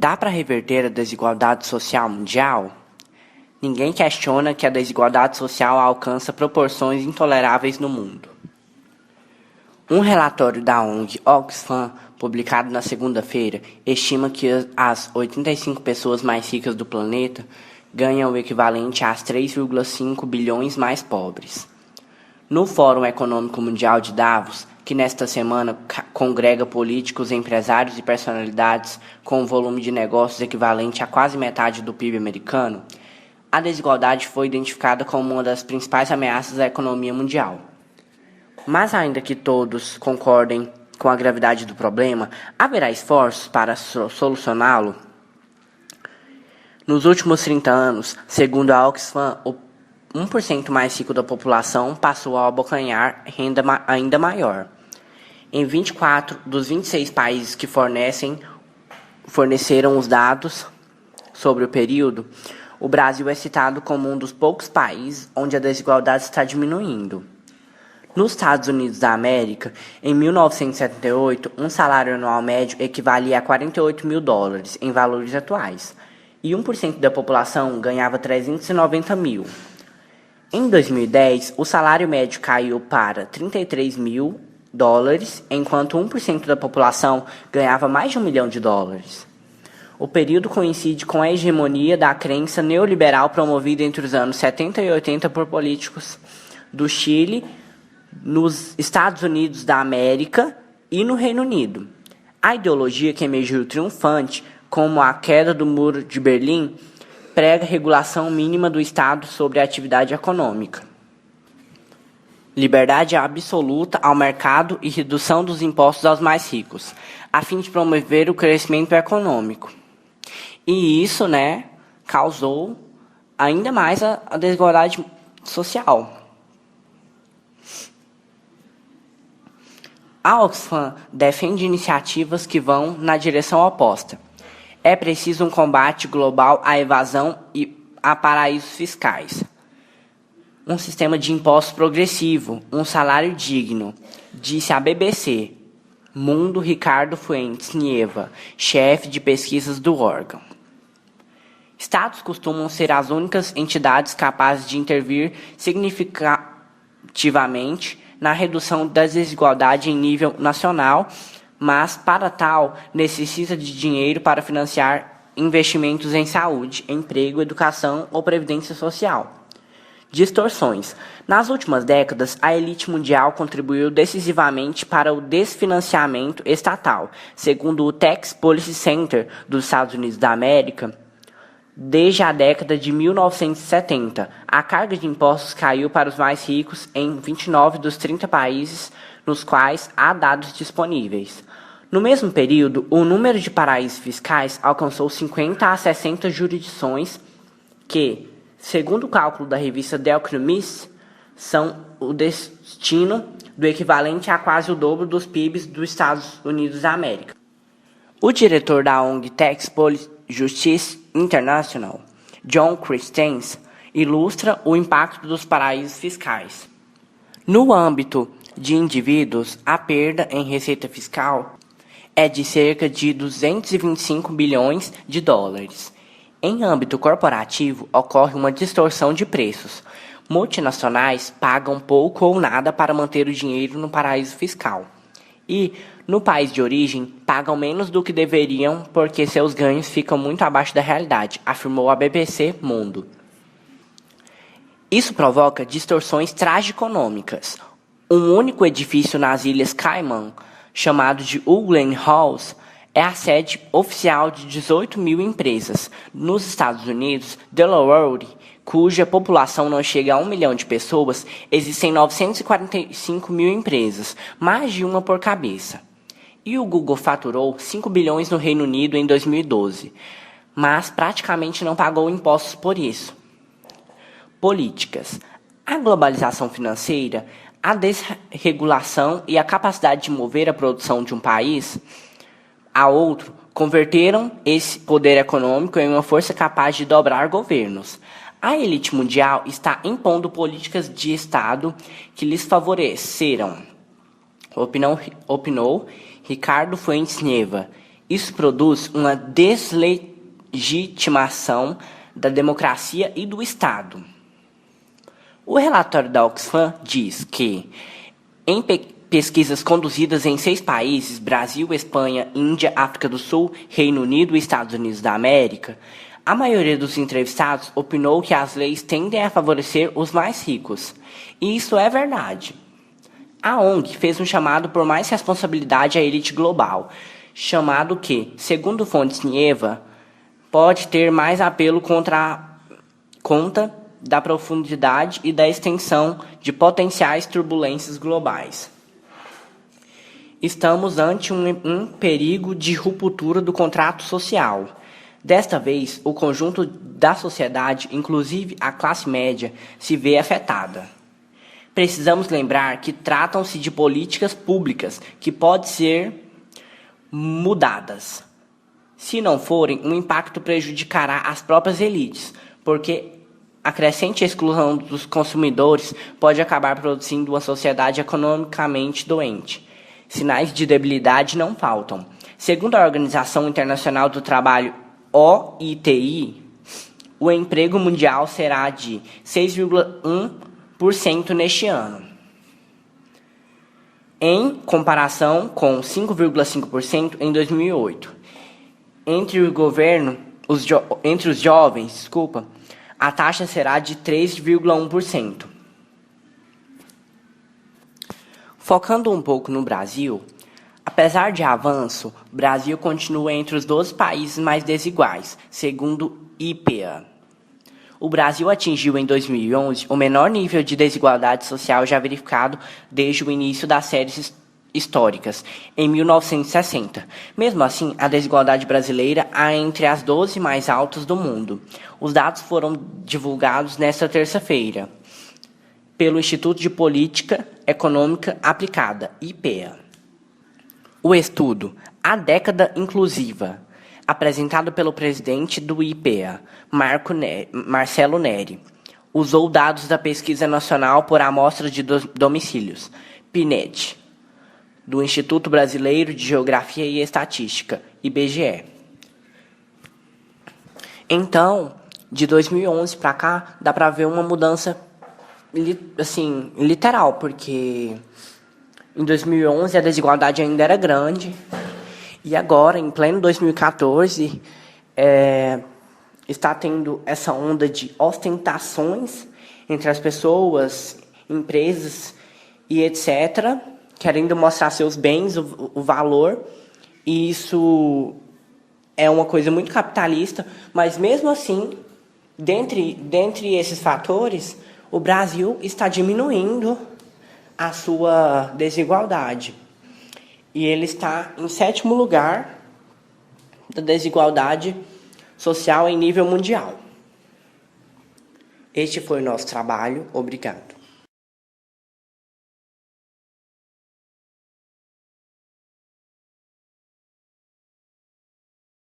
Dá para reverter a desigualdade social mundial? Ninguém questiona que a desigualdade social alcança proporções intoleráveis no mundo. Um relatório da ONG Oxfam, publicado na segunda-feira, estima que as 85 pessoas mais ricas do planeta ganham o equivalente às 3,5 bilhões mais pobres. No Fórum Econômico Mundial de Davos, que nesta semana congrega políticos, empresários e personalidades com um volume de negócios equivalente a quase metade do PIB americano, a desigualdade foi identificada como uma das principais ameaças à economia mundial. Mas ainda que todos concordem com a gravidade do problema, haverá esforços para solucioná-lo? Nos últimos 30 anos, segundo a Oxfam, o 1% mais rico da população passou a abocanhar renda ainda maior. Em 24 dos 26 países que forneceram os dados sobre o período, o Brasil é citado como um dos poucos países onde a desigualdade está diminuindo. Nos Estados Unidos da América, em 1978, um salário anual médio equivalia a $48 mil em valores atuais, e 1% da população ganhava 390 mil. Em 2010, o salário médio caiu para $33 mil, enquanto 1% da população ganhava mais de $1 milhão. O período coincide com a hegemonia da crença neoliberal promovida entre os anos 70 e 80 por políticos do Chile, nos Estados Unidos da América e no Reino Unido. A ideologia que emergiu triunfante, como a queda do Muro de Berlim, prega regulação mínima do Estado sobre a atividade econômica, liberdade absoluta ao mercado e redução dos impostos aos mais ricos, a fim de promover o crescimento econômico. E isso, causou ainda mais a desigualdade social. A Oxfam defende iniciativas que vão na direção oposta. É preciso um combate global à evasão e a paraísos fiscais. Um sistema de impostos progressivo, um salário digno, disse à BBC Mundo Ricardo Fuentes Nieva, chefe de pesquisas do órgão. Estados costumam ser as únicas entidades capazes de intervir significativamente na redução da desigualdade em nível nacional, mas, para tal, necessita de dinheiro para financiar investimentos em saúde, emprego, educação ou previdência social. Distorções. Nas últimas décadas, a elite mundial contribuiu decisivamente para o desfinanciamento estatal. Segundo o Tax Policy Center dos Estados Unidos da América, desde a década de 1970, a carga de impostos caiu para os mais ricos em 29 dos 30 países nos quais há dados disponíveis. No mesmo período, o número de paraísos fiscais alcançou 50 a 60 jurisdições que, segundo o cálculo da revista The Economist, são o destino do equivalente a quase o dobro dos PIBs dos Estados Unidos da América. O diretor da ONG Tax Policy Justice International, John Christensen, ilustra o impacto dos paraísos fiscais. No âmbito de indivíduos, a perda em receita fiscal é de cerca de $225 bilhões. Em âmbito corporativo, ocorre uma distorção de preços. Multinacionais pagam pouco ou nada para manter o dinheiro no paraíso fiscal. E, no país de origem, pagam menos do que deveriam porque seus ganhos ficam muito abaixo da realidade, afirmou a BBC Mundo. Isso provoca distorções tragiconômicas. Um único edifício nas Ilhas Caimão, chamado de Ugly House, é a sede oficial de 18 mil empresas. Nos Estados Unidos, Delaware, cuja população não chega a 1 milhão de pessoas, existem 945 mil empresas, mais de uma por cabeça. E o Google faturou 5 bilhões no Reino Unido em 2012, mas praticamente não pagou impostos por isso. Políticas. A globalização financeira, a desregulação e a capacidade de mover a produção de um país a outro converteram esse poder econômico em uma força capaz de dobrar governos. A elite mundial está impondo políticas de Estado que lhes favorecerão, opinou Ricardo Fuentes Nieva, Isso produz uma deslegitimação da democracia e do Estado. O relatório da Oxfam diz que, em pesquisas conduzidas em 6 países, Brasil, Espanha, Índia, África do Sul, Reino Unido e Estados Unidos da América, a maioria dos entrevistados opinou que as leis tendem a favorecer os mais ricos. E isso é verdade. A ONG fez um chamado por mais responsabilidade à elite global, chamado que, segundo fontes Nieva, pode ter mais apelo conta da profundidade e da extensão de turbulências globais. Estamos ante um perigo de ruptura do contrato social. Desta vez, o conjunto da sociedade, inclusive a classe média, se vê afetada. Precisamos lembrar que tratam-se de políticas públicas que podem ser mudadas. Se não forem, o impacto prejudicará as próprias elites, porque a crescente exclusão dos consumidores pode acabar produzindo uma sociedade economicamente doente. Sinais de debilidade não faltam. Segundo a Organização Internacional do Trabalho, OIT, o emprego mundial será de 6,1% neste ano, em comparação com 5,5% em 2008. Entre os jovens, a taxa será de 3,1%. Focando um pouco no Brasil, apesar de avanço, o Brasil continua entre os 12 países mais desiguais, segundo o IPEA. O Brasil atingiu em 2011 o menor nível de desigualdade social já verificado desde o início das séries históricas, em 1960. Mesmo assim, a desigualdade brasileira é entre as 12 mais altas do mundo. Os dados foram divulgados nesta terça-feira pelo Instituto de Política Econômica Aplicada, IPEA. O estudo A Década Inclusiva, apresentado pelo presidente do IPEA, Marcelo Neri, usou dados da Pesquisa Nacional por Amostra de Domicílios, PNAD, do Instituto Brasileiro de Geografia e Estatística, IBGE. Então, de 2011 para cá, dá para ver uma mudança literal, porque em 2011 a desigualdade ainda era grande, e agora, em pleno 2014, está tendo essa onda de ostentações entre as pessoas, empresas e etc., querendo mostrar seus bens, o valor, e isso é uma coisa muito capitalista, mas mesmo assim, dentre esses fatores, o Brasil está diminuindo a sua desigualdade. E ele está em 7º lugar da desigualdade social em nível mundial. Este foi o nosso trabalho. Obrigado.